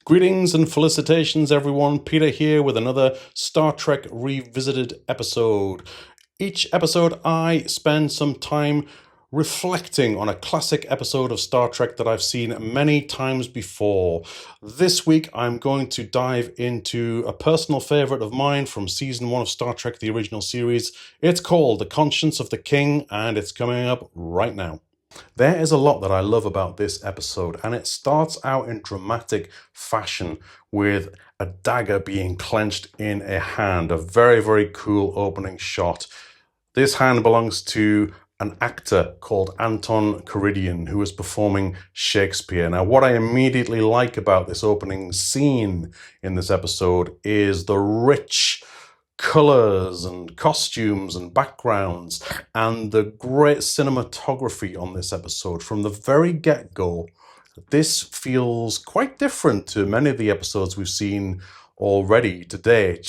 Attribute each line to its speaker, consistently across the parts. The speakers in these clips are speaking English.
Speaker 1: Greetings and felicitations, everyone. Peter here with another Star Trek Revisited episode. Each episode, I spend some time reflecting on a classic episode of Star Trek that I've seen many times before. This week, I'm going to dive into a personal favorite of mine from season 1 of Star Trek, the original series. It's called The Conscience of the King, and it's coming up right now. There is a lot that I love about this episode, and it starts out in dramatic fashion with a dagger being clenched in a hand. A very, very cool opening shot. This hand belongs to an actor called Anton Karidian, who is performing Shakespeare. Now, what I immediately like about this opening scene in this episode is the rich colors and costumes and backgrounds and the great cinematography on this episode. From the very get-go, this feels quite different to many of the episodes we've seen already today.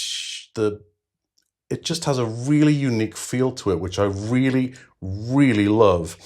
Speaker 1: It just has a really unique feel to it, which I really, really love.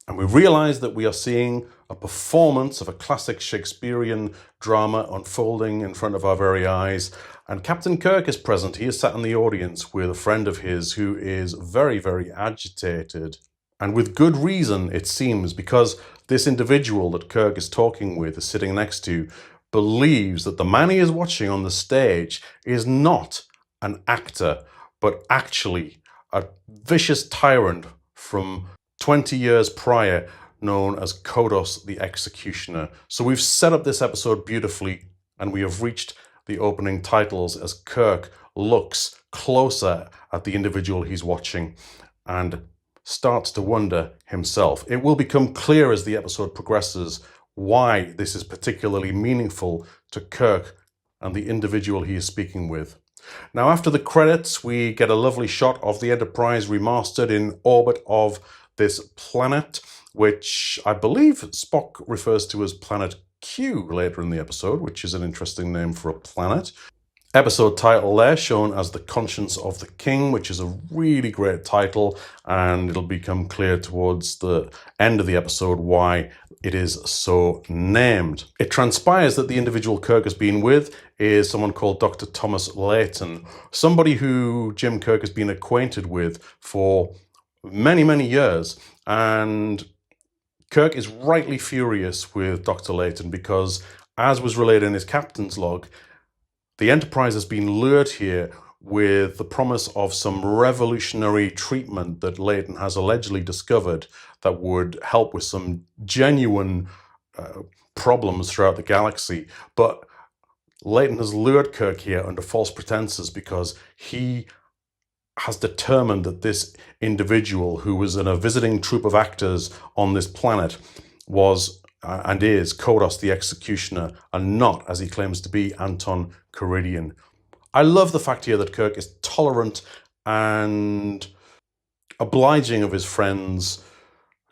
Speaker 1: And we realize that we are seeing a performance of a classic Shakespearean drama unfolding in front of our very eyes. And Captain Kirk is present. He is sat in the audience with a friend of his who is very, very agitated. And with good reason, it seems, because this individual that Kirk is talking with, is sitting next to, believes that the man he is watching on the stage is not an actor, but actually a vicious tyrant from 20 years prior, known as Kodos the Executioner. So we've set up this episode beautifully, and we have reached the opening titles as Kirk looks closer at the individual he's watching and starts to wonder himself. It will become clear as the episode progresses why this is particularly meaningful to Kirk and the individual he is speaking with. Now, after the credits, we get a lovely shot of the Enterprise remastered in orbit of this planet, which I believe Spock refers to as Planet Q later in the episode, which is an interesting name for a planet. Episode title there shown as The Conscience of the King, which is a really great title, and it'll become clear towards the end of the episode why it is so named. It transpires that the individual Kirk has been with is someone called Dr. Thomas Layton, somebody who Jim Kirk has been acquainted with for many, many years. And Kirk is rightly furious with Dr. Layton because, as was relayed in his captain's log, the Enterprise has been lured here with the promise of some revolutionary treatment that Layton has allegedly discovered that would help with some genuine problems throughout the galaxy. But Layton has lured Kirk here under false pretenses because he has determined that this individual, who was in a visiting troupe of actors on this planet, was and is Kodos the Executioner, and not, as he claims to be, Anton Karidian. I love the fact here that Kirk is tolerant and obliging of his friends'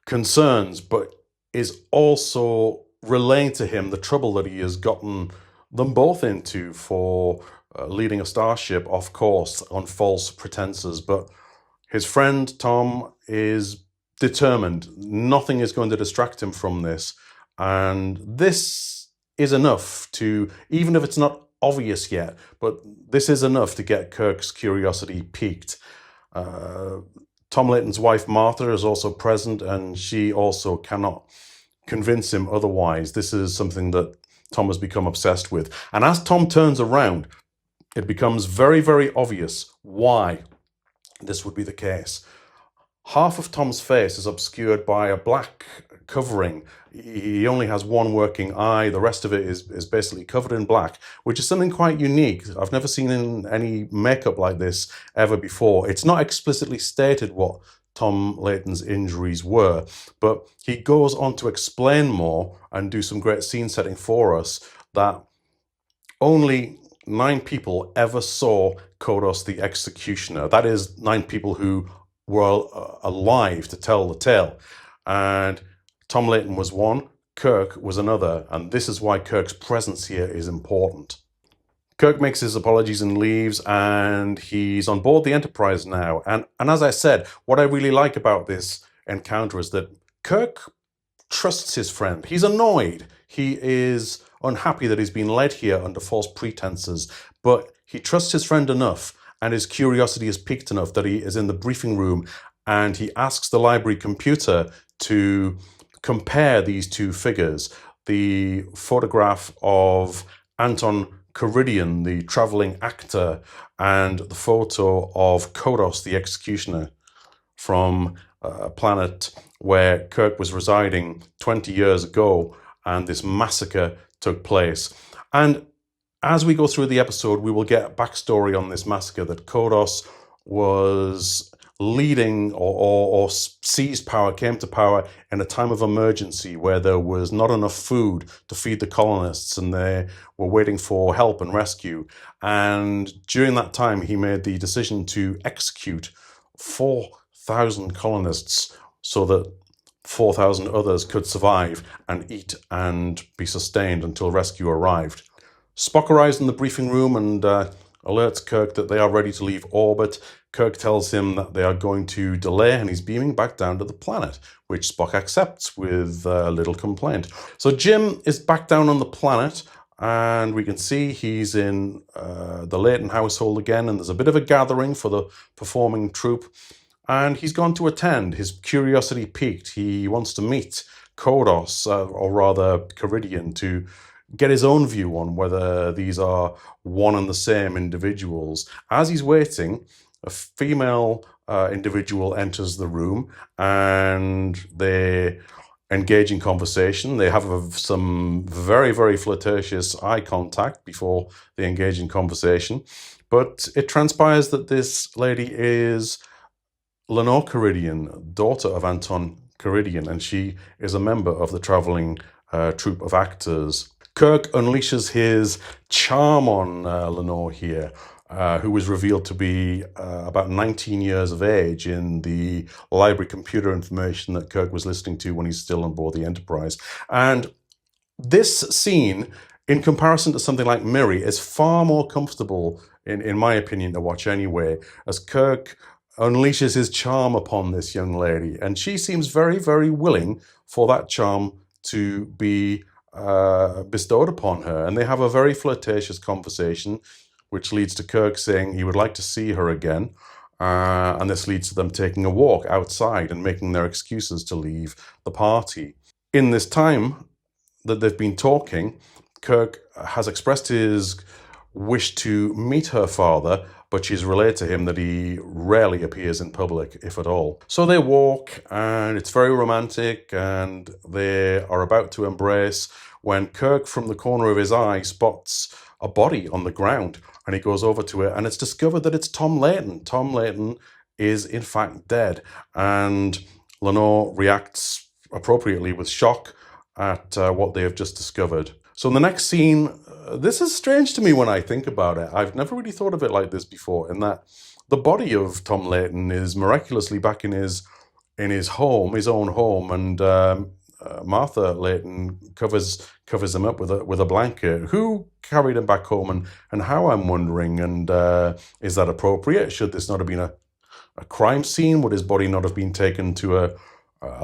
Speaker 1: concerns, but is also relaying to him the trouble that he has gotten them both into for leading a starship off course on false pretenses. But his friend Tom is determined. Nothing is going to distract him from this. And this is enough to, even if it's not obvious yet, but this is enough to get Kirk's curiosity piqued. Tom Layton's wife Martha is also present, and she also cannot convince him otherwise. This is something that Tom has become obsessed with. And as Tom turns around, it becomes very, very obvious why this would be the case. Half of Tom's face is obscured by a black covering. He only has one working eye. The rest of it is basically covered in black, which is something quite unique. I've never seen any makeup like this ever before. It's not explicitly stated what Tom Layton's injuries were, but he goes on to explain more and do some great scene setting for us that only 9 people ever saw Kodos the Executioner. That is 9 people who were alive to tell the tale. And Tom Layton was one, Kirk was another, and this is why Kirk's presence here is important. Kirk makes his apologies and leaves, and he's on board the Enterprise now. And as I said, what I really like about this encounter is that Kirk trusts his friend. He's annoyed. He is unhappy that he's been led here under false pretenses, but he trusts his friend enough and his curiosity is piqued enough that he is in the briefing room and he asks the library computer to compare these two figures. The photograph of Anton Karidian, the traveling actor, and the photo of Kodos, the executioner, from a planet where Kirk was residing 20 years ago, and this massacre took place. And as we go through the episode, we will get a backstory on this massacre, that Kodos was leading or seized power, came to power in a time of emergency where there was not enough food to feed the colonists and they were waiting for help and rescue. And during that time, he made the decision to execute 4,000 colonists so that 4,000 others could survive and eat and be sustained until rescue arrived. Spock arrives in the briefing room and alerts Kirk that they are ready to leave orbit. Kirk tells him that they are going to delay and he's beaming back down to the planet, which Spock accepts with little complaint. So Jim is back down on the planet and we can see he's in the Layton household again, and there's a bit of a gathering for the performing troupe. And he's gone to attend. His curiosity piqued. He wants to meet Kodos, or rather Karidian, to get his own view on whether these are one and the same individuals. As he's waiting, a female individual enters the room and they engage in conversation. They have some very, very flirtatious eye contact before they engage in conversation. But it transpires that this lady is Lenore Karidian, daughter of Anton Karidian, and she is a member of the traveling troupe of actors. Kirk unleashes his charm on Lenore here, who was revealed to be about 19 years of age in the library computer information that Kirk was listening to when he's still on board the Enterprise. And this scene, in comparison to something like Miri, is far more comfortable, in my opinion, to watch anyway, as Kirk unleashes his charm upon this young lady. And she seems very, very willing for that charm to be bestowed upon her. And they have a very flirtatious conversation, which leads to Kirk saying he would like to see her again. And this leads to them taking a walk outside and making their excuses to leave the party. In this time that they've been talking, Kirk has expressed his wish to meet her father, but she's relayed to him that he rarely appears in public, if at all. So they walk, and it's very romantic, and they are about to embrace when Kirk, from the corner of his eye, spots a body on the ground, and he goes over to it, and it's discovered that it's Tom Layton. Tom Layton is, in fact, dead, and Lenore reacts appropriately with shock at what they have just discovered. So in the next scene, this is strange to me when I think about it. I've never really thought of it like this before, in that the body of Tom Layton is miraculously back in his home, his own home, and Martha Layton covers him up with a blanket. Who carried him back home and how, I'm wondering, and is that appropriate? Should this not have been a crime scene? Would his body not have been taken to a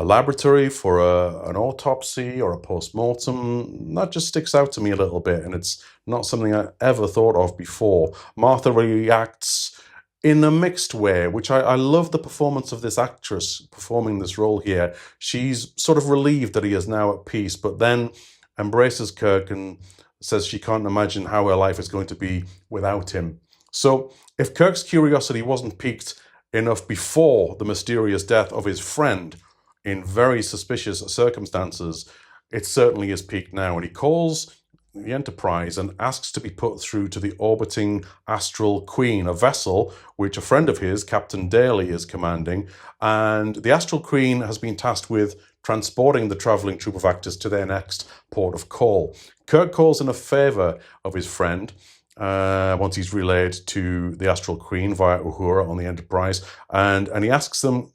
Speaker 1: laboratory for an autopsy or a post-mortem? That just sticks out to me a little bit, and it's not something I ever thought of before. Martha reacts in a mixed way, which I love the performance of this actress performing this role here. She's sort of relieved that he is now at peace, but then embraces Kirk and says she can't imagine how her life is going to be without him. So if Kirk's curiosity wasn't piqued enough before the mysterious death of his friend in very suspicious circumstances, it certainly is peaked now. And he calls the Enterprise and asks to be put through to the orbiting Astral Queen, a vessel which a friend of his, Captain Daly, is commanding. And the Astral Queen has been tasked with transporting the traveling troupe of actors to their next port of call. Kirk calls in a favor of his friend once he's relayed to the Astral Queen via Uhura on the Enterprise, and he asks them,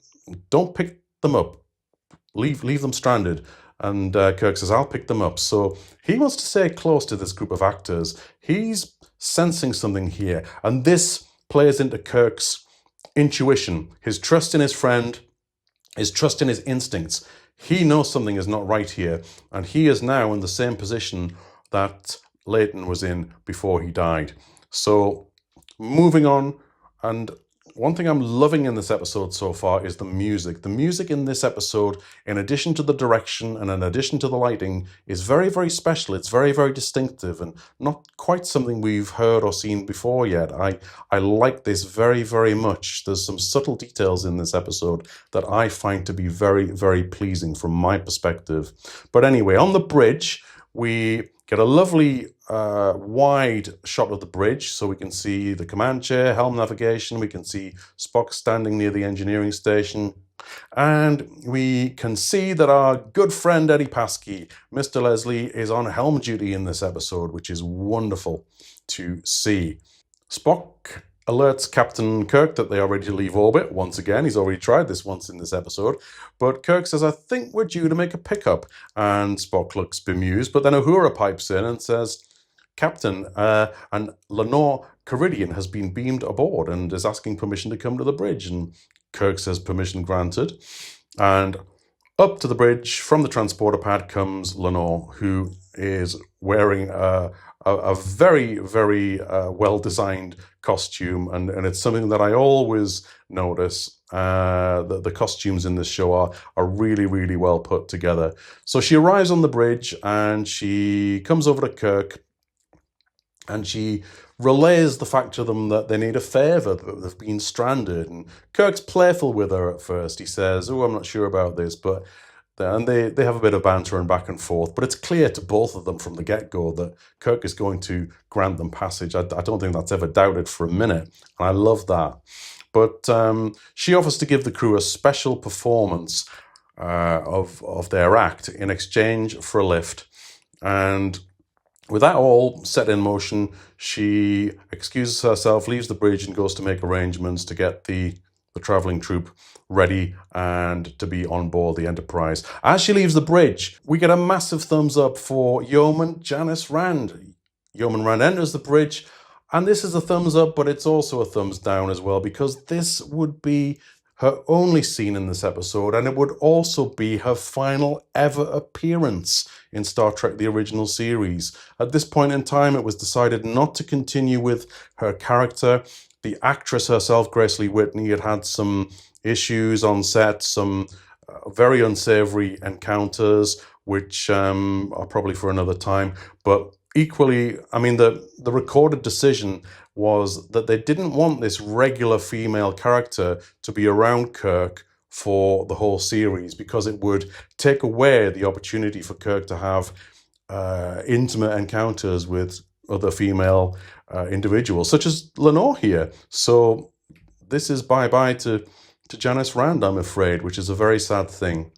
Speaker 1: don't pick them up. Leave them stranded. And Kirk says, I'll pick them up. So he wants to stay close to this group of actors. He's sensing something here. And this plays into Kirk's intuition, his trust in his friend, his trust in his instincts. He knows something is not right here. And he is now in the same position that Leighton was in before he died. So moving on, and one thing I'm loving in this episode so far is the music. The music in this episode, in addition to the direction and in addition to the lighting, is very, very special. It's very, very distinctive and not quite something we've heard or seen before yet. I like this very, very much. There's some subtle details in this episode that I find to be very, very pleasing from my perspective. But anyway, on the bridge, we get a lovely wide shot of the bridge, so we can see the command chair, helm navigation, we can see Spock standing near the engineering station, and we can see that our good friend Eddie Paskey, Mr. Leslie, is on helm duty in this episode, which is wonderful to see. Spock alerts Captain Kirk that they are ready to leave orbit. Once again, he's already tried this once in this episode. But Kirk says, I think we're due to make a pickup. And Spock looks bemused. But then Uhura pipes in and says, Captain, and Lenore Caridian has been beamed aboard and is asking permission to come to the bridge. And Kirk says, permission granted. And up to the bridge from the transporter pad comes Lenore, who is wearing a very, very well-designed costume, and it's something that I always notice. The costumes in this show are really, really well put together. So she arrives on the bridge, and she comes over to Kirk, and she relays the fact to them that they need a favour, that they've been stranded. And Kirk's playful with her at first. He says, oh, I'm not sure about this, but... And they have a bit of banter and back and forth, but it's clear to both of them from the get-go that Kirk is going to grant them passage. I don't think that's ever doubted for a minute, and I love that. But she offers to give the crew a special performance of their act in exchange for a lift. And with that all set in motion, she excuses herself, leaves the bridge, and goes to make arrangements to get the travelling troupe ready and to be on board the Enterprise. As she leaves the bridge, we get a massive thumbs up for Yeoman Janice Rand. Yeoman Rand enters the bridge, and this is a thumbs up, but it's also a thumbs down as well, because this would be her only scene in this episode, and it would also be her final ever appearance in Star Trek The Original Series. At this point in time, it was decided not to continue with her character. The actress herself, Grace Lee Whitney, had some issues on set, some very unsavory encounters, which are probably for another time. But equally, I mean, the recorded decision was that they didn't want this regular female character to be around Kirk for the whole series, because it would take away the opportunity for Kirk to have intimate encounters with other female individuals, such as Lenore here. So this is bye-bye to Janice Rand, I'm afraid, which is a very sad thing.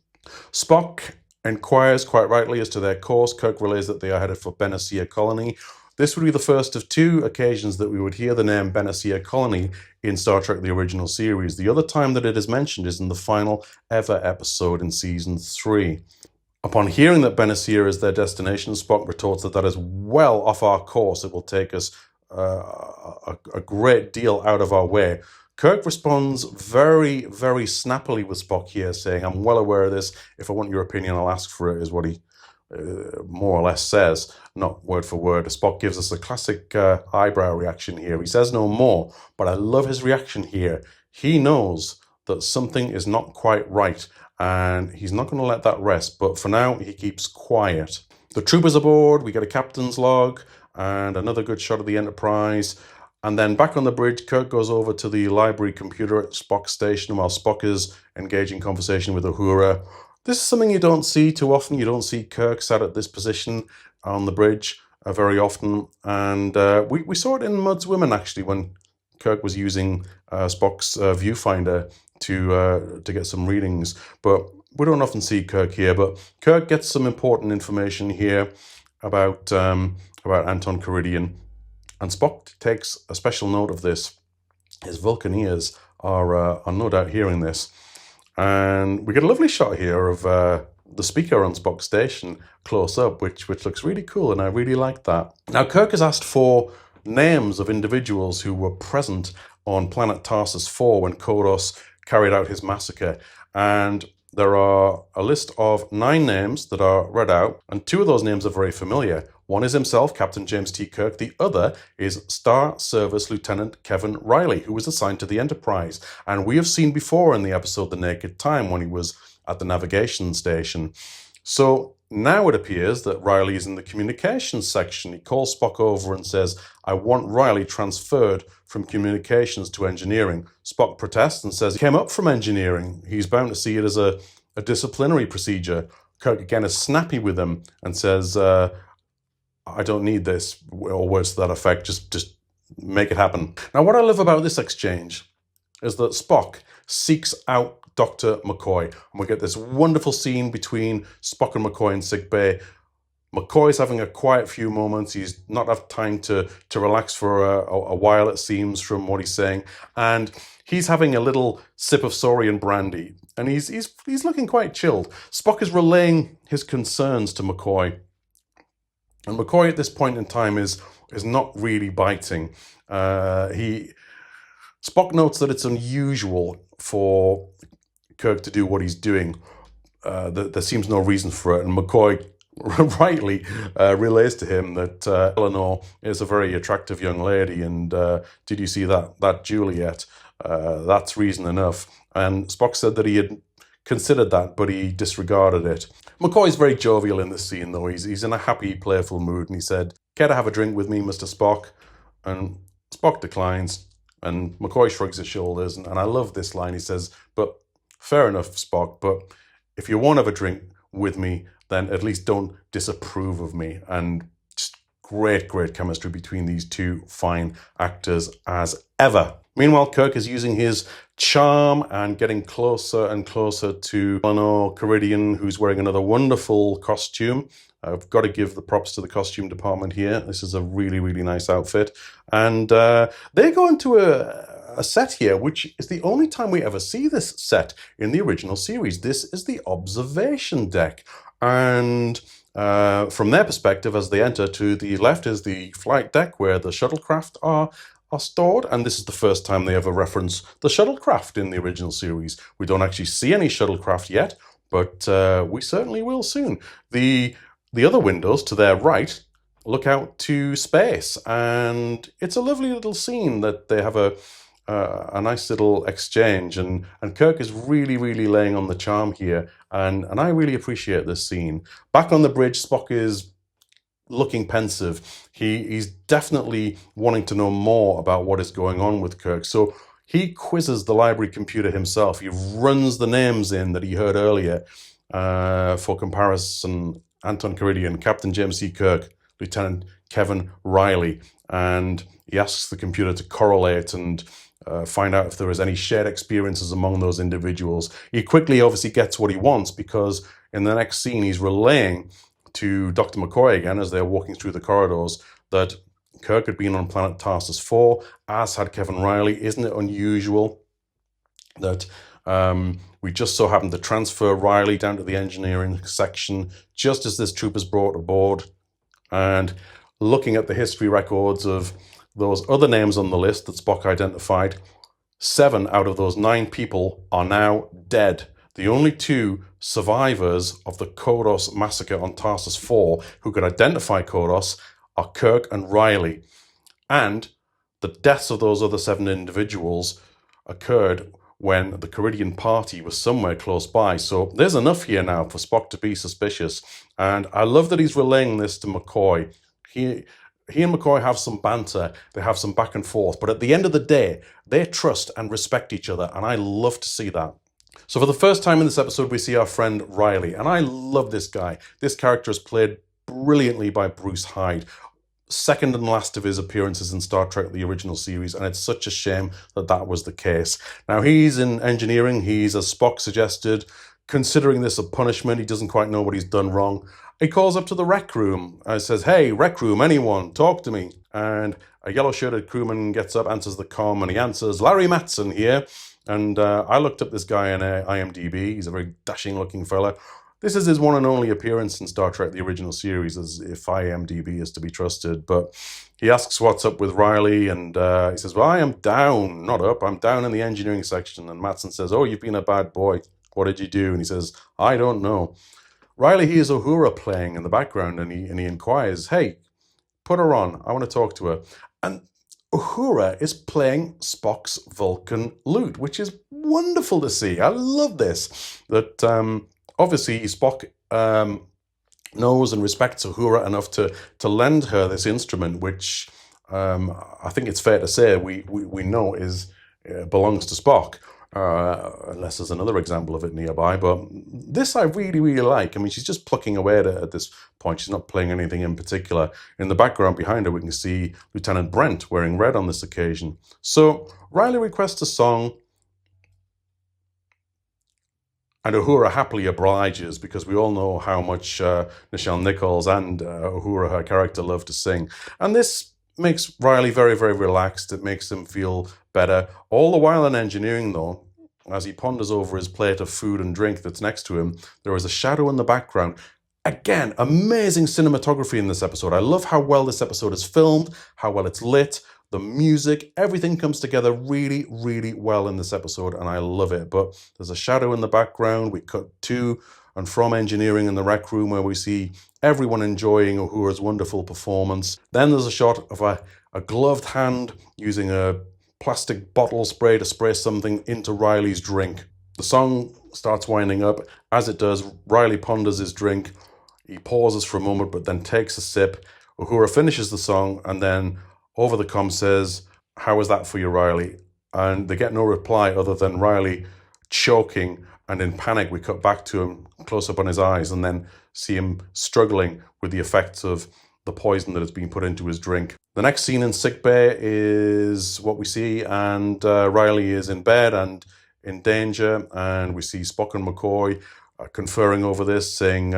Speaker 1: Spock inquires quite rightly as to their course. Kirk relays that they are headed for Benicia Colony. This would be the first of two occasions that we would hear the name Benicia Colony in Star Trek The Original Series. The other time that it is mentioned is in the final ever episode in Season 3. Upon hearing that Benicia is their destination, Spock retorts that is well off our course. It will take us a great deal out of our way. Kirk responds very, very snappily with Spock here, saying, I'm well aware of this. If I want your opinion, I'll ask for it, is what he more or less says, not word for word. Spock gives us a classic eyebrow reaction here. He says no more, but I love his reaction here. He knows that something is not quite right, and he's not going to let that rest, but for now, he keeps quiet. The troopers aboard, we get a captain's log, and another good shot of the Enterprise. And then back on the bridge, Kirk goes over to the library computer at Spock's station while Spock is engaging conversation with Uhura. This is something you don't see too often. You don't see Kirk sat at this position on the bridge very often. And we saw it in Mud's Women, actually, when Kirk was using Spock's viewfinder to get some readings. But we don't often see Kirk here. But Kirk gets some important information here about Anton Caridian. And Spock takes a special note of this. His Vulcan ears are no doubt hearing this. And we get a lovely shot here of the speaker on Spock's station close up, which looks really cool, and I really like that. Now, Kirk has asked for names of individuals who were present on planet Tarsus 4 when Kodos carried out his massacre. And there are a list of 9 names that are read out, and 2 of those names are very familiar. One is himself, Captain James T. Kirk. The other is Star Service Lieutenant Kevin Riley, who was assigned to the Enterprise. And we have seen before in the episode The Naked Time when he was at the navigation station. So now it appears that Riley is in the communications section. He calls Spock over and says, I want Riley transferred from communications to engineering. Spock protests and says he came up from engineering. He's bound to see it as a disciplinary procedure. Kirk again is snappy with him and says, I don't need this, or words to that effect, just make it happen. Now, what I love about this exchange is that Spock seeks out Dr. McCoy, and we get this wonderful scene between Spock and McCoy in sickbay. McCoy's having a quiet few moments. He's not had time to relax for a while, it seems, from what he's saying. And he's having a little sip of Saurian brandy, and he's looking quite chilled. Spock is relaying his concerns to McCoy. And McCoy at this point in time is not really biting. Spock notes that it's unusual for Kirk to do what he's doing. There seems no reason for it, and McCoy rightly relays to him that Eleanor is a very attractive young lady, and did you see that Juliet? That's reason enough. And Spock said that he had considered that, but he disregarded it. McCoy's very jovial in this scene, though. He's in a happy, playful mood, and he said, care to have a drink with me, Mr. Spock? And Spock declines, and McCoy shrugs his shoulders, and I love this line. He says, but fair enough, Spock, but if you won't have a drink with me, then at least don't disapprove of me. And just great chemistry between these two fine actors as ever. Meanwhile, Kirk is using his charm and getting closer and closer to Eleanor Caridian, who's wearing another wonderful costume. I've got to give the props to the costume department here. This is a really nice outfit. And they go into a set here, which is the only time we ever see this set in the original series. This is the observation deck. And from their perspective, as they enter, to the left is the flight deck where the shuttlecraft are stored, and this is the first time they ever reference the shuttlecraft in the original series. We don't actually see any shuttlecraft yet, but we certainly will soon. The other windows to their right look out to space, and it's a lovely little scene that they have a nice little exchange, and Kirk is really laying on the charm here, and I really appreciate this scene. Back on the bridge, Spock is looking pensive. He's definitely wanting to know more about what is going on with Kirk. So he quizzes the library computer himself. He runs the names in that he heard earlier for comparison. Anton Caridian, Captain James C. Kirk, Lieutenant Kevin Riley. And he asks the computer to correlate and find out if there is any shared experiences among those individuals. He quickly obviously gets what he wants, because in the next scene he's relaying to Dr. McCoy again as they're walking through the corridors that Kirk had been on planet Tarsus 4, as had Kevin Riley. Isn't it unusual that we just so happened to transfer Riley down to the engineering section just as this troop is brought aboard? And looking at the history records of those other names on the list that Spock identified, 7 out of those 9 people are now dead. The only 2 survivors of the Kodos massacre on Tarsus 4 who could identify Kodos are Kirk and Riley. And the deaths of those other 7 individuals occurred when the Caridian party was somewhere close by. So there's enough here now for Spock to be suspicious. And I love that he's relaying this to McCoy. He and McCoy have some banter, they have some back and forth, but at the end of the day, they trust and respect each other, and I love to see that. So for the first time in this episode, we see our friend Riley, and I love this guy. This character is played brilliantly by Bruce Hyde. Second and last of his appearances in Star Trek, the original series, and it's such a shame that was the case. Now, he's in engineering. He's, as Spock suggested, considering this a punishment. He doesn't quite know what he's done wrong. He calls up to the rec room and says, hey, rec room, anyone, talk to me. And a yellow-shirted crewman gets up, answers the comm, and he answers, Larry Matson here. And I looked up this guy on IMDb. He's a very dashing-looking fella. This is his one and only appearance in Star Trek, the original series, as if IMDb is to be trusted. But he asks what's up with Riley, and he says, well, I am down, not up. I'm down in the engineering section. And Matson says, oh, you've been a bad boy. What did you do? And he says, I don't know. Riley hears Uhura playing in the background, and he inquires, "Hey, put her on. I want to talk to her." And Uhura is playing Spock's Vulcan lute, which is wonderful to see. I love this. That obviously Spock knows and respects Uhura enough to lend her this instrument, which I think it's fair to say we know is belongs to Spock. Unless there's another example of it nearby. But this I really, really like. I mean, she's just plucking away at this point. She's not playing anything in particular. In the background behind her, we can see Lieutenant Brent wearing red on this occasion. So Riley requests a song, and Uhura happily obliges, because we all know how much Nichelle Nichols and Uhura, her character, love to sing. And this makes Riley very, very relaxed. It makes him feel better. All the while in engineering, though, as he ponders over his plate of food and drink that's next to him, there is a shadow in the background. Again, amazing cinematography in this episode. I love how well this episode is filmed, how well it's lit, the music, everything comes together really, really well in this episode, and I love it. But there's a shadow in the background. We cut to and from engineering in the rec room, where we see everyone enjoying Uhura's wonderful performance. Then there's a shot of a gloved hand using a plastic bottle spray to spray something into Riley's drink. The song starts winding up. As it does, Riley ponders his drink. He pauses for a moment, but then takes a sip. Uhura finishes the song, and then over the comm says, "How was that for you, Riley?" And they get no reply other than Riley choking, and in panic we cut back to him, close up on his eyes, and then see him struggling with the effects of the poison that has been put into his drink. The next scene in sickbay is what we see, and Riley is in bed and in danger, and we see Spock and McCoy conferring over this, saying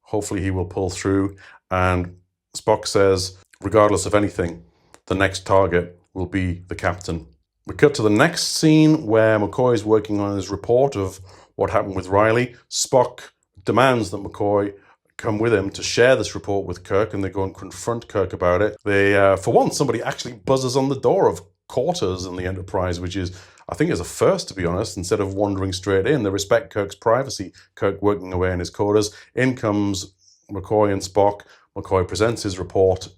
Speaker 1: hopefully he will pull through. And Spock says, regardless of anything, the next target will be the captain. We cut to the next scene where McCoy is working on his report of what happened with Riley. Spock demands that McCoy come with him to share this report with Kirk, and they go and confront Kirk about it. They, for once, somebody actually buzzes on the door of quarters in the Enterprise, which is, I think, is a first, to be honest. Instead of wandering straight in, they respect Kirk's privacy. Kirk working away in his quarters. In comes McCoy and Spock. McCoy presents his report,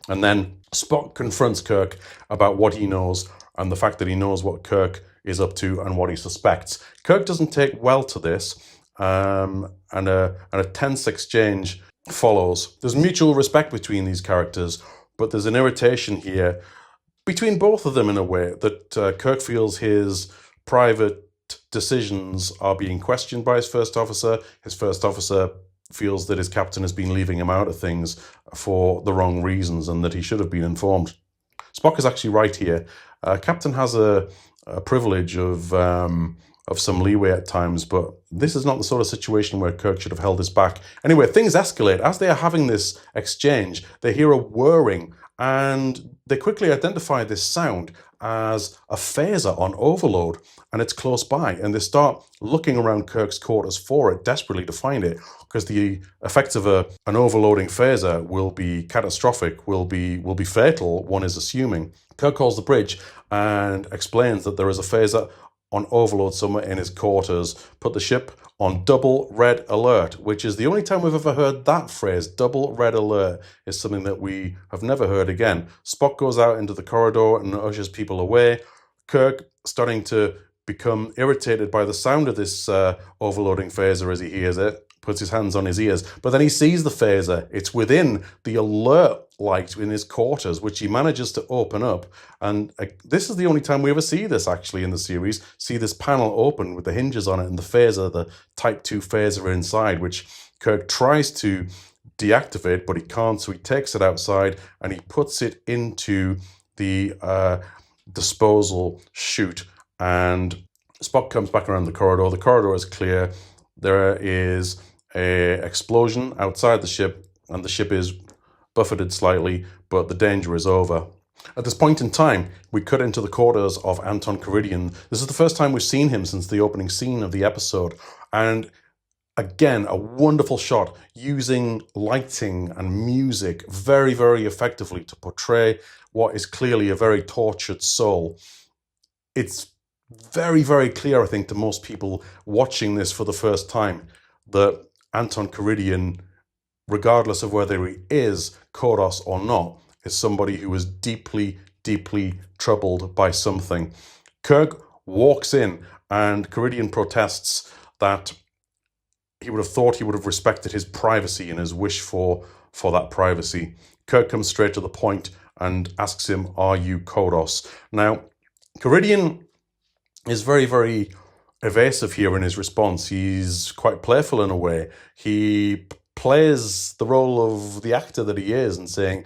Speaker 1: and then Spock confronts Kirk about what he knows and the fact that he knows what Kirk is up to and what he suspects. Kirk doesn't take well to this, and a tense exchange follows. There's mutual respect between these characters, but there's an irritation here between both of them in a way, that Kirk feels his private decisions are being questioned by his first officer. His first officer feels that his captain has been leaving him out of things for the wrong reasons, and that he should have been informed. Spock is actually right here. Captain has a privilege of some leeway at times, but this is not the sort of situation where Kirk should have held this back. Anyway, things escalate. As they are having this exchange, they hear a whirring, and they quickly identify this sound as a phaser on overload, and it's close by, and they start looking around Kirk's quarters for it, desperately to find it, because the effects of an overloading phaser will be catastrophic, will be fatal, one is assuming. Kirk calls the bridge and explains that there is a phaser on overload somewhere in his quarters. Put the ship on double red alert, which is the only time we've ever heard that phrase. Double red alert is something that we have never heard again. Spock goes out into the corridor and ushers people away. Kirk, starting to become irritated by the sound of this overloading phaser as he hears it, puts his hands on his ears, but then he sees the phaser. It's within the alert light in his quarters, which he manages to open up. And this is the only time we ever see this, actually, in the series. See this panel open with the hinges on it and the phaser, the Type 2 phaser inside, which Kirk tries to deactivate, but he can't, so he takes it outside and he puts it into the disposal chute. And Spock comes back around the corridor. The corridor is clear. There is an explosion outside the ship, and the ship is buffeted slightly, but the danger is over. At this point in time, we cut into the quarters of Anton Karidian. This is the first time we've seen him since the opening scene of the episode. And again, a wonderful shot using lighting and music very, very effectively to portray what is clearly a very tortured soul. It's very, very clear, I think, to most people watching this for the first time, that Anton Karidian, regardless of whether he is Kodos or not, is somebody who is deeply, deeply troubled by something. Kirk walks in and Karidian protests that he would have thought he would have respected his privacy and his wish for that privacy. Kirk comes straight to the point and asks him, "Are you Kodos?" Now, Karidian is very, very evasive here in his response. He's quite playful in a way. He plays the role of the actor that he is and saying,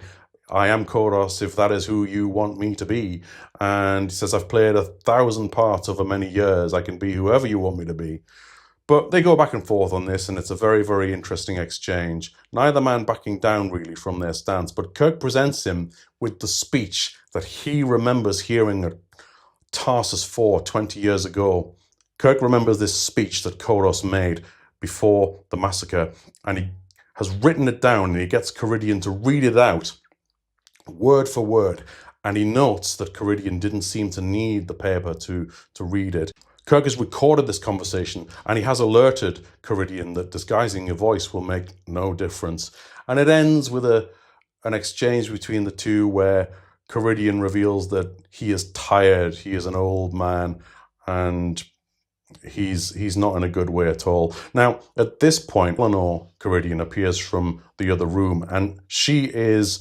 Speaker 1: "I am Kodos if that is who you want me to be." And he says, "I've played 1,000 parts over many years. I can be whoever you want me to be." But they go back and forth on this, and it's a very, very interesting exchange. Neither man backing down really from their stance, but Kirk presents him with the speech that he remembers hearing at Tarsus 4 20 years ago. Kirk remembers this speech that Kodos made before the massacre, and he has written it down, and he gets Karidian to read it out word for word, and he notes that Karidian didn't seem to need the paper to read it. Kirk has recorded this conversation, and he has alerted Karidian that disguising your voice will make no difference. And it ends with an exchange between the two where Karidian reveals that he is tired, he is an old man, and he's not in a good way at all. Now, at this point, Lenore Karidian appears from the other room, and she is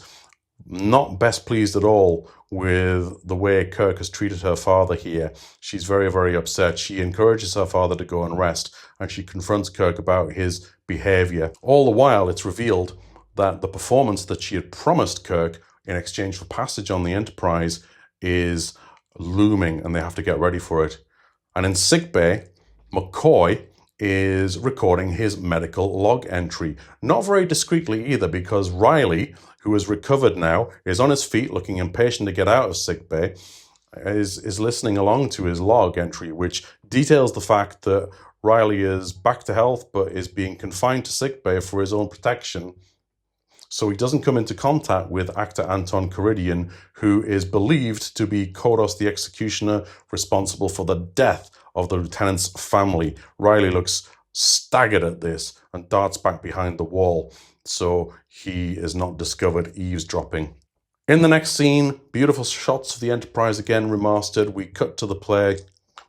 Speaker 1: not best pleased at all with the way Kirk has treated her father here. She's very, very upset. She encourages her father to go and rest, and she confronts Kirk about his behavior. All the while, it's revealed that the performance that she had promised Kirk in exchange for passage on the Enterprise is looming, and they have to get ready for it. And in sickbay, McCoy is recording his medical log entry. Not very discreetly either, because Riley, who has recovered now, is on his feet looking impatient to get out of sickbay, is listening along to his log entry, which details the fact that Riley is back to health but is being confined to sickbay for his own protection, so he doesn't come into contact with actor Anton Karidian, who is believed to be Kodos the Executioner, responsible for the death of the lieutenant's family. Riley looks staggered at this and darts back behind the wall, so he is not discovered eavesdropping. In the next scene, beautiful shots of the Enterprise again remastered. We cut to the play.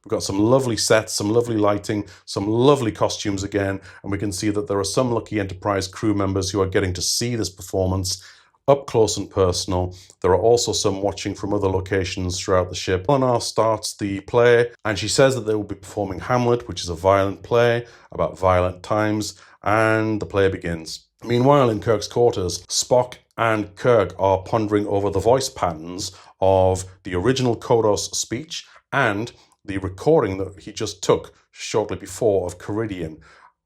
Speaker 1: We've got some lovely sets, some lovely lighting, some lovely costumes again, and we can see that there are some lucky Enterprise crew members who are getting to see this performance up close and personal. There are also some watching from other locations throughout the ship. Eleanor starts the play, and she says that they will be performing Hamlet, which is a violent play about violent times, and the play begins. Meanwhile, in Kirk's quarters, Spock and Kirk are pondering over the voice patterns of the original Kodos speech and the recording that he just took shortly before of Karidian.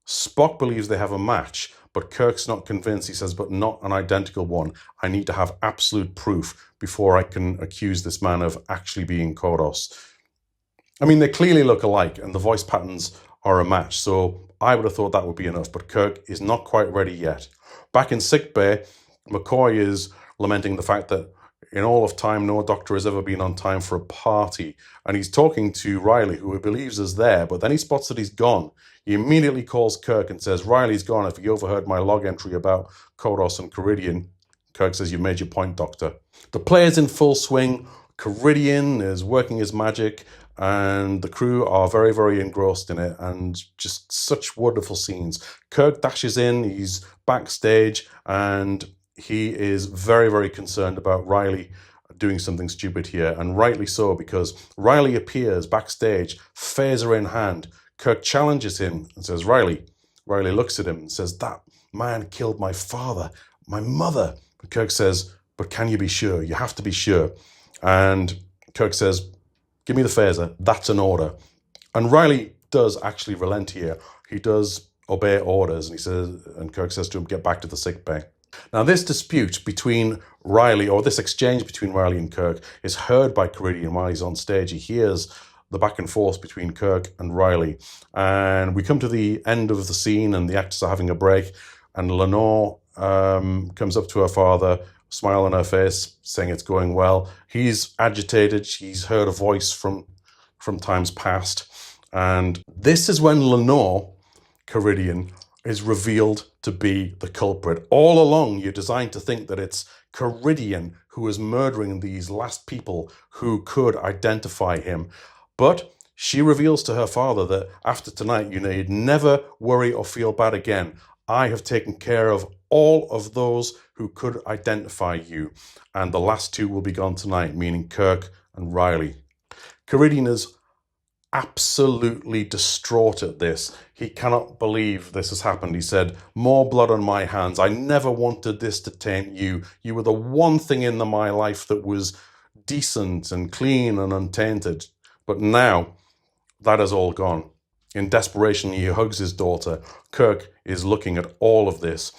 Speaker 1: Spock believes they have a match, but Kirk's not convinced. He says, "But not an identical one. I need to have absolute proof before I can accuse this man of actually being Kodos." I mean, they clearly look alike, and the voice patterns are a match, so I would have thought that would be enough, but Kirk is not quite ready yet. Back in sickbay, McCoy is lamenting the fact that in all of time, no doctor has ever been on time for a party. And he's talking to Riley, who he believes is there, but then he spots that he's gone. He immediately calls Kirk and says, "Riley's gone. If he overheard my log entry about Kodos and Karidian." Kirk says, "You've made your point, Doctor." The play is in full swing. Karidian is working his magic, and the crew are very, very engrossed in it, and just such wonderful scenes. Kirk dashes in, he's backstage, and he is very, very concerned about Riley doing something stupid here, and rightly so, because Riley appears backstage, phaser in hand. Kirk challenges him and says, "Riley." Riley looks at him and says, "That man killed my father, my mother." And Kirk says, "But can you be sure? You have to be sure." And Kirk says, "Give me the phaser. That's an order." And Riley does actually relent here. He does obey orders, and he says, and Kirk says to him, "Get back to the sick bay." Now, this dispute between Riley, or this exchange between Riley and Kirk, is heard by Karidian while he's on stage. He hears the back and forth between Kirk and Riley. And we come to the end of the scene, and the actors are having a break, and Lenore comes up to her father, smile on her face, saying it's going well. He's agitated. She's heard a voice from times past. And this is when Lenore Karidian is revealed to be the culprit. All along, you're designed to think that it's Caridian who is murdering these last people who could identify him. But she reveals to her father that after tonight, you need never worry or feel bad again. I have taken care of all of those who could identify you. And the last two will be gone tonight, meaning Kirk and Riley. Caridian is absolutely distraught at this. He cannot believe this has happened. He said, "More blood on my hands. I never wanted this to taint you. You were the one thing in my life that was decent and clean and untainted. But now that is all gone." In desperation, he hugs his daughter. Kirk is looking at all of this,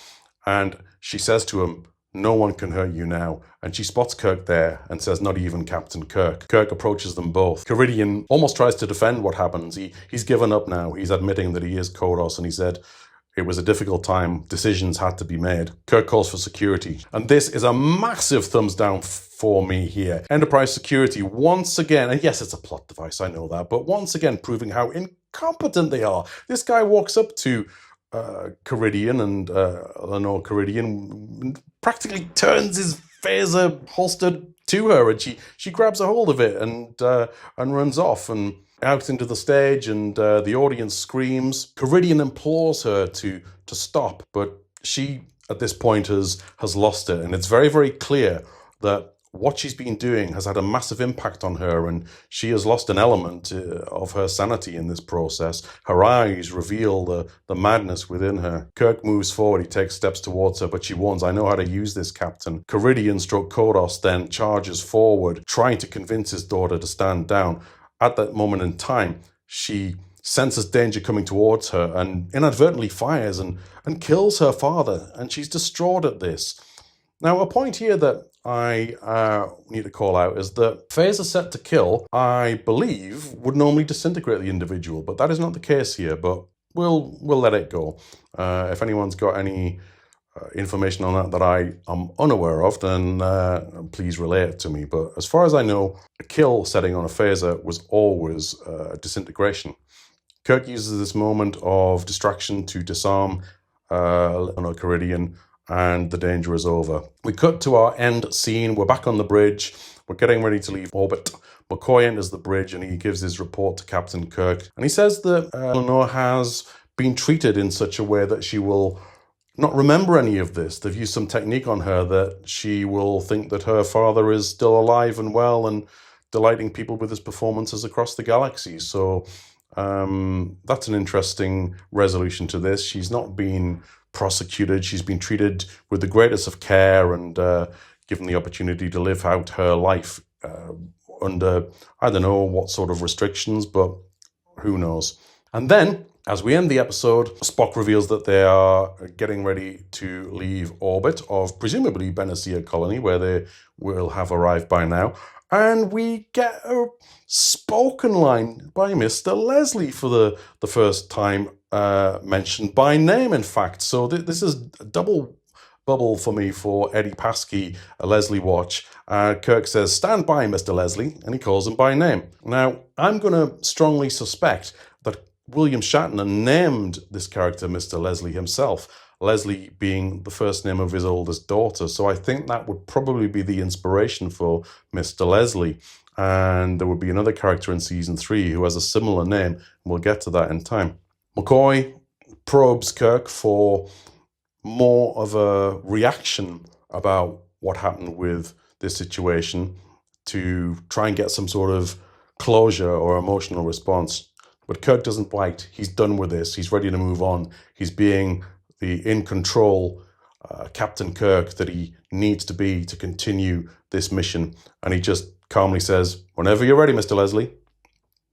Speaker 1: and she says to him, "No one can hurt you now." And she spots Kirk there and says, "Not even Captain Kirk." Kirk approaches them both. Caridian almost tries to defend what happens. He's given up now. He's admitting that he is Kodos, and he said, "It was a difficult time. Decisions had to be made." Kirk calls for security. And this is a massive thumbs down for me here. Enterprise security, once again, and yes, it's a plot device, I know that, but once again proving how incompetent they are. This guy walks up to Caridian and Lenore Caridian practically turns his phaser holstered to her, and she grabs a hold of it and runs off and out into the stage, and the audience screams. Caridian implores her to stop, but she at this point has lost it, and it's very, very clear that what she's been doing has had a massive impact on her, and she has lost an element of her sanity in this process. Her eyes reveal the madness within her. Kirk moves forward. He takes steps towards her, but she warns, "I know how to use this, Captain." Caridian stroke Kodos then charges forward, trying to convince his daughter to stand down. At that moment in time, she senses danger coming towards her and inadvertently fires and kills her father, and she's distraught at this. Now, a point here that I need to call out is that phaser set to kill, I believe, would normally disintegrate the individual, but that is not the case here, but we'll let it go. If anyone's got any information on that I am unaware of, then please relay it to me. But as far as I know, a kill setting on a phaser was always disintegration. Kirk uses this moment of distraction to disarm Caridian, and the danger is over. We cut to our end scene. We're back on the bridge. We're getting ready to leave orbit. McCoy enters the bridge and he gives his report to Captain Kirk. And he says that Lenore has been treated in such a way that she will not remember any of this. They've used some technique on her that she will think that her father is still alive and well and delighting people with his performances across the galaxy. So that's an interesting resolution to this. She's not been prosecuted. She's been treated with the greatest of care and given the opportunity to live out her life under, I don't know what sort of restrictions, but who knows. And then, as we end the episode, Spock reveals that they are getting ready to leave orbit of presumably Benicia Colony, where they will have arrived by now. And we get a spoken line by Mr. Leslie for the first time, mentioned by name, in fact. So this is a double bubble for me for Eddie Paskey, a Leslie watch. Kirk says, "Stand by, Mr. Leslie," and he calls him by name. Now, I'm going to strongly suspect that William Shatner named this character Mr. Leslie himself, Leslie being the first name of his oldest daughter. So I think that would probably be the inspiration for Mr. Leslie. And there would be another character in season 3 who has a similar name. And we'll get to that in time. McCoy probes Kirk for more of a reaction about what happened with this situation to try and get some sort of closure or emotional response. But Kirk doesn't bite. He's done with this. He's ready to move on. He's being the in-control Captain Kirk that he needs to be to continue this mission. And he just calmly says, "Whenever you're ready, Mr. Leslie."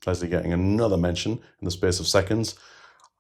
Speaker 1: Leslie getting another mention in the space of seconds.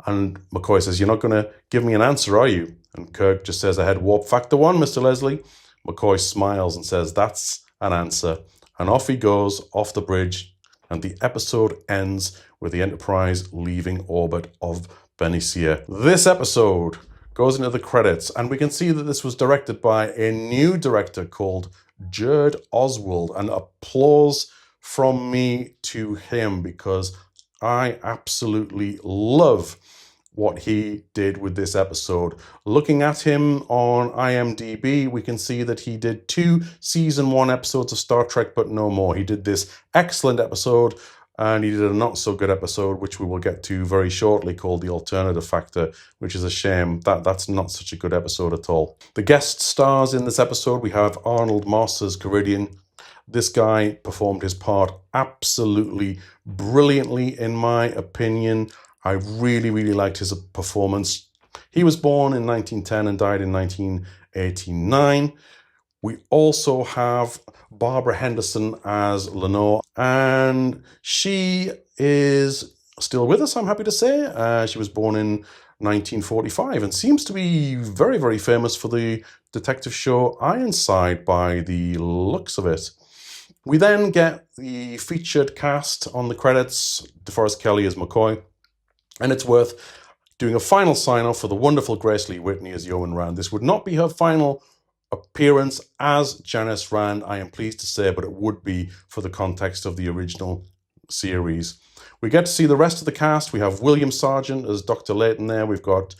Speaker 1: And McCoy says, "You're not going to give me an answer, are you?" And Kirk just says, "Ahead warp factor 1, Mr. Leslie." McCoy smiles and says, "That's an answer." And off he goes, off the bridge. And the episode ends with the Enterprise leaving orbit of Benicia. This episode goes into the credits, and we can see that this was directed by a new director called Gerd Oswald. And applause from me to him, because I absolutely love what he did with this episode. Looking at him on IMDb, we can see that he did 2 season 1 episodes of Star Trek, but no more. He did this excellent episode, and he did a not so good episode, which we will get to very shortly, called The Alternative Factor, which is a shame. That's not such a good episode at all. The guest stars in this episode, we have Arnold Moss as Caridian. This guy performed his part absolutely brilliantly, in my opinion. I really, really liked his performance. He was born in 1910 and died in 1989. We also have Barbara Henderson as Lenore, and she is still with us, I'm happy to say. She was born in 1945 and seems to be very, very famous for the detective show Ironside by the looks of it. We then get the featured cast on the credits. DeForest Kelley as McCoy. And it's worth doing a final sign-off for the wonderful Grace Lee Whitney as Yeoman Rand. This would not be her final appearance as Janice Rand, I am pleased to say, but it would be for the context of the original series. We get to see the rest of the cast. We have William Sargent as Dr. Layton there. We've got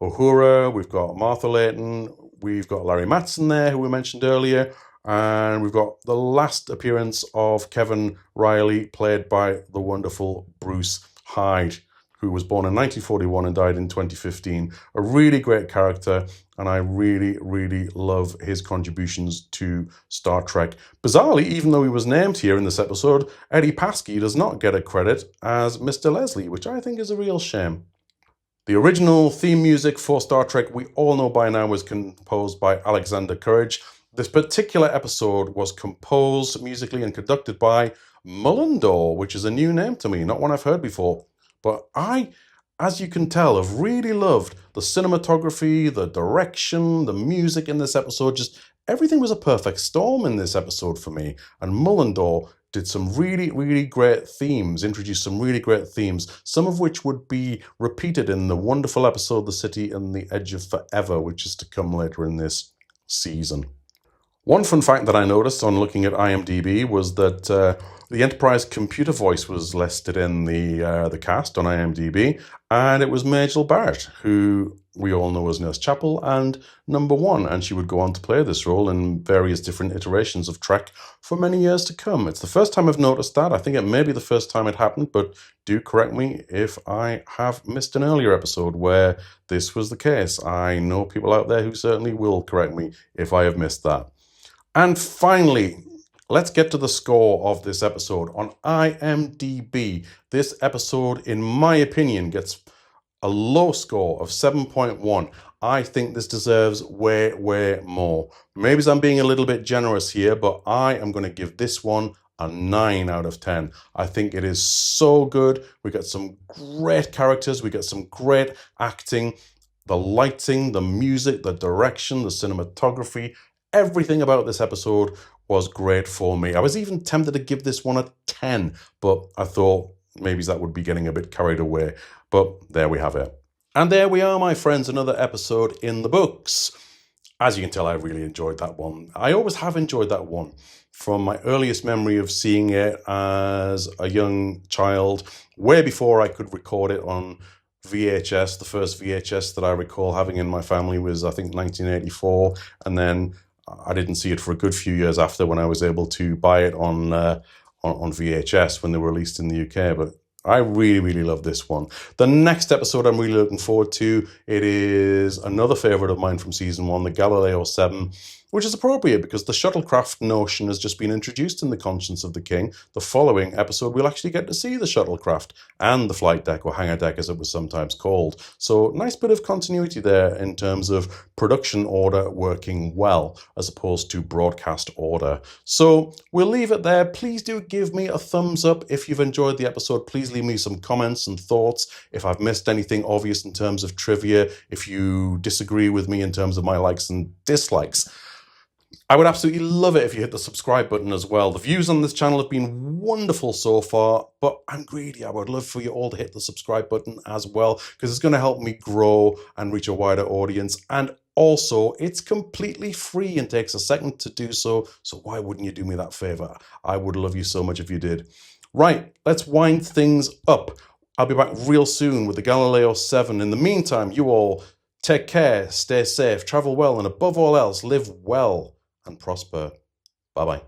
Speaker 1: Uhura. We've got Martha Layton. We've got Larry Matson there, who we mentioned earlier. And we've got the last appearance of Kevin Riley, played by the wonderful Bruce Hyde, who was born in 1941 and died in 2015. A really great character, and I really, really love his contributions to Star Trek. Bizarrely, even though he was named here in this episode, Eddie Paskey does not get a credit as Mr. Leslie, which I think is a real shame. The original theme music for Star Trek, we all know by now, was composed by Alexander Courage. This particular episode was composed musically and conducted by Mullendore, which is a new name to me, not one I've heard before. But I, as you can tell, have really loved the cinematography, the direction, the music in this episode. Just everything was a perfect storm in this episode for me. And Mullendore did some really, really great themes, introduced some really great themes, some of which would be repeated in the wonderful episode The City and the Edge of Forever, which is to come later in this season. One fun fact that I noticed on looking at IMDb was that the Enterprise computer voice was listed in the cast on IMDb, and it was Majel Barrett, who we all know as Nurse Chapel and Number One, and she would go on to play this role in various different iterations of Trek for many years to come. It's the first time I've noticed that. I think it may be the first time it happened, but do correct me if I have missed an earlier episode where this was the case. I know people out there who certainly will correct me if I have missed that. And finally, let's get to the score of this episode. On IMDb, this episode, in my opinion, gets a low score of 7.1. I think this deserves way, way more. Maybe I'm being a little bit generous here, but I am going to give this one a 9 out of 10. I think it is so good. We got some great characters. We got some great acting. The lighting, the music, the direction, the cinematography, everything about this episode was great for me. I was even tempted to give this one a 10, but I thought maybe that would be getting a bit carried away. But there we have it. And there we are, my friends, another episode in the books. As you can tell, I really enjoyed that one. I always have enjoyed that one. From my earliest memory of seeing it as a young child, way before I could record it on VHS. The first VHS that I recall having in my family was, I think, 1984. And then I didn't see it for a good few years after, when I was able to buy it on VHS when they were released in the UK. But I really, really love this one. The next episode I'm really looking forward to. It is another favourite of mine from season 1, the Galileo 7, which is appropriate because the shuttlecraft notion has just been introduced in The Conscience of the King. The following episode, we'll actually get to see the shuttlecraft and the flight deck, or hangar deck as it was sometimes called. So nice bit of continuity there in terms of production order working well, as opposed to broadcast order. So we'll leave it there. Please do give me a thumbs up if you've enjoyed the episode. Please leave me some comments and thoughts if I've missed anything obvious in terms of trivia, if you disagree with me in terms of my likes and dislikes. I would absolutely love it if you hit the subscribe button as well. The views on this channel have been wonderful so far, but I'm greedy. I would love for you all to hit the subscribe button as well, because it's going to help me grow and reach a wider audience. And also, it's completely free and takes a second to do so. So why wouldn't you do me that favor? I would love you so much if you did. Right, let's wind things up. I'll be back real soon with the Galileo 7. In the meantime, you all take care, stay safe, travel well, and above all else, live well and prosper. Bye-bye.